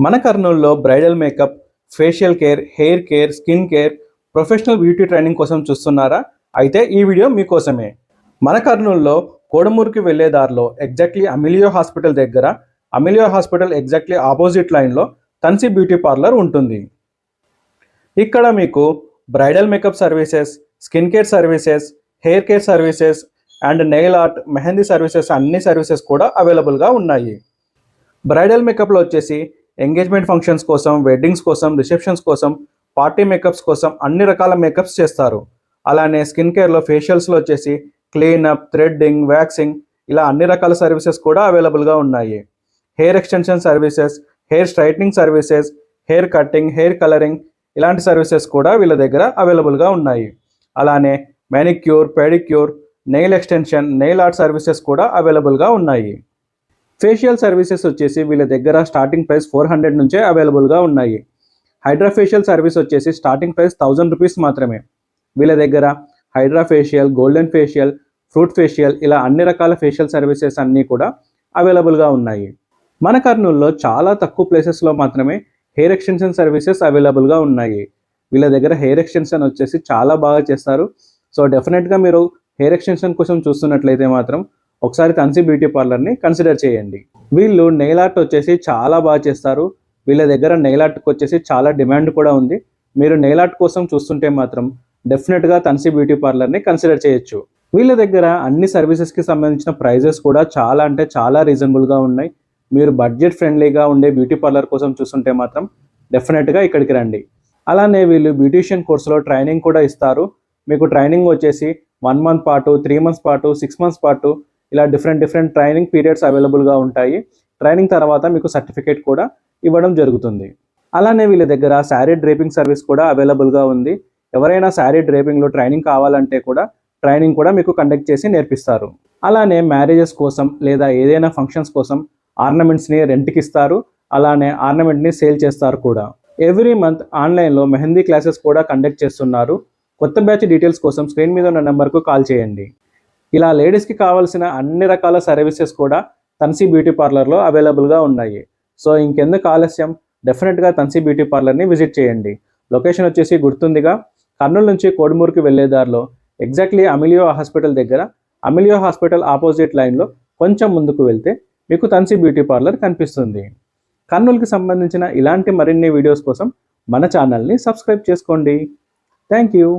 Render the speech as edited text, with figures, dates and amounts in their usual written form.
మన కర్నూలులో bridal makeup, facial care, hair care, skin care, professional beauty training కోసం చూస్తున్నారా? అయితే ఈ వీడియో మీకోసమే. మన కర్నూలులో కోడమూరుకి వెళ్లే దారిలో ఎగ్జాక్ట్లీ అమిలియో హాస్పిటల్ దగ్గర, అమిలియో హాస్పిటల్ ఎగ్జాక్ట్లీ ఆపోజిట్ లైన్లో తన్సి బ్యూటీ పార్లర్ ఉంటుంది. ఇక్కడ మీకు bridal makeup services, skin care services, hair care services and nail art, mehndi services అన్ని సర్వీసెస్ కూడా అవైలబుల్గా ఉన్నాయి. బ్రైడల్ మేకప్లో వచ్చేసి ఎంగేజ్మెంట్ ఫంక్షన్స్ కోసం, వెడ్డింగ్స్ కోసం, రిసెప్షన్స్ కోసం, పార్టీ మేకప్స్ కోసం అన్ని రకాల మేకప్స్ చేస్తారు. అలానే స్కిన్ కేర్లో ఫేషియల్స్లో వచ్చేసి క్లీనప్, థ్రెడ్డింగ్, వ్యాక్సింగ్ ఇలా అన్ని రకాల సర్వీసెస్ కూడా అవైలబుల్గా ఉన్నాయి. Hair extension services, hair straightening services, hair cutting, hair colouring ఇలాంటి సర్వీసెస్ కూడా వీళ్ళ దగ్గర అవైలబుల్గా ఉన్నాయి. అలానే manicure, pedicure, nail extension, nail art services కూడా అవైలబుల్గా ఉన్నాయి. ఫేషియల్ సర్వీసెస్ వచ్చేసి వీళ్ళ దగ్గర స్టార్టింగ్ ప్రైస్ 400 నుంచే అవైలబుల్గా ఉన్నాయి. హైడ్రా ఫేషియల్ సర్వీస్ వచ్చేసి స్టార్టింగ్ ప్రైస్ 1000 రూపీస్ మాత్రమే. వీళ్ళ దగ్గర hydra facial, golden facial, fruit facial ఇలా అన్ని రకాల ఫేషియల్ సర్వీసెస్ అన్నీ కూడా అవైలబుల్గా ఉన్నాయి. మన కర్నూలులో చాలా తక్కువ ప్లేసెస్లో మాత్రమే హెయిర్ ఎక్స్టెన్షన్ సర్వీసెస్ అవైలబుల్గా ఉన్నాయి. వీళ్ళ దగ్గర హెయిర్ ఎక్స్టెన్షన్ వచ్చేసి చాలా బాగా చేస్తారు. సో డెఫినెట్గా మీరు హెయిర్ ఎక్స్టెన్షన్ కోసం చూస్తున్నట్లయితే మాత్రం ఒకసారి తన్సి బ్యూటీ పార్లర్ని కన్సిడర్ చేయండి. వీళ్ళు నెయిల్ ఆర్ట్ వచ్చేసి చాలా బాగా చేస్తారు. వీళ్ళ దగ్గర నెయిల్ ఆర్ట్కి వచ్చేసి చాలా డిమాండ్ కూడా ఉంది. మీరు నెయిల్ ఆర్ట్ కోసం చూస్తుంటే మాత్రం డెఫినెట్గా తన్సి బ్యూటీ పార్లర్ని కన్సిడర్ చేయొచ్చు. వీళ్ళ దగ్గర అన్ని సర్వీసెస్కి సంబంధించిన ప్రైజెస్ కూడా చాలా అంటే చాలా రీజనబుల్గా ఉన్నాయి. మీరు బడ్జెట్ ఫ్రెండ్లీగా ఉండే బ్యూటీ పార్లర్ కోసం చూస్తుంటే మాత్రం డెఫినెట్గా ఇక్కడికి రండి. అలానే వీళ్ళు బ్యూటీషియన్ కోర్సులో ట్రైనింగ్ కూడా ఇస్తారు. మీకు ట్రైనింగ్ వచ్చేసి 1 మంత్ పాటు, 3 మంత్స్ పాటు, 6 మంత్స్ పాటు ఇలా డిఫరెంట్ ట్రైనింగ్ పీరియడ్స్ అవైలబుల్గా ఉంటాయి. ట్రైనింగ్ తర్వాత మీకు సర్టిఫికేట్ కూడా ఇవ్వడం జరుగుతుంది. అలానే వీళ్ళ దగ్గర శారీ డ్రేపింగ్ సర్వీస్ కూడా అవైలబుల్గా ఉంది. ఎవరైనా శారీ డ్రేపింగ్లో ట్రైనింగ్ కావాలంటే కూడా ట్రైనింగ్ కూడా మీకు కండక్ట్ చేసి నేర్పిస్తారు. అలానే మ్యారేజెస్ కోసం లేదా ఏదైనా ఫంక్షన్స్ కోసం ఆర్నమెంట్స్ని రెంట్కి ఇస్తారు. అలానే ఆర్నమెంట్ని సేల్ చేస్తారు కూడా. ఎవ్రీ మంత్ ఆన్లైన్లో మెహందీ క్లాసెస్ కూడా కండక్ట్ చేస్తున్నారు. కొత్త బ్యాచ్ డీటెయిల్స్ కోసం స్క్రీన్ మీద ఉన్న నెంబర్కు కాల్ చేయండి. ఇలా లేడీస్కి కావాల్సిన అన్ని రకాల సర్వీసెస్ కూడా తన్సి బ్యూటీ పార్లర్లో అవైలబుల్గా ఉన్నాయి. సో ఇంకెందుకు ఆలస్యం, డెఫినెట్గా తన్సి బ్యూటీ పార్లర్ని విజిట్ చేయండి. లొకేషన్ వచ్చేసి గుర్తుందిగా, కర్నూలు నుంచి కోడుమూరుకి వెళ్లే దారిలో ఎగ్జాక్ట్లీ అమిలియో హాస్పిటల్ దగ్గర, అమిలియో హాస్పిటల్ ఆపోజిట్ లైన్లో కొంచెం ముందుకు వెళ్తే మీకు తన్సి బ్యూటీ పార్లర్ కనిపిస్తుంది. కర్నూలుకి సంబంధించిన ఇలాంటి మరిన్ని వీడియోస్ కోసం మన ఛానల్ని సబ్స్క్రైబ్ చేసుకోండి. Thank you.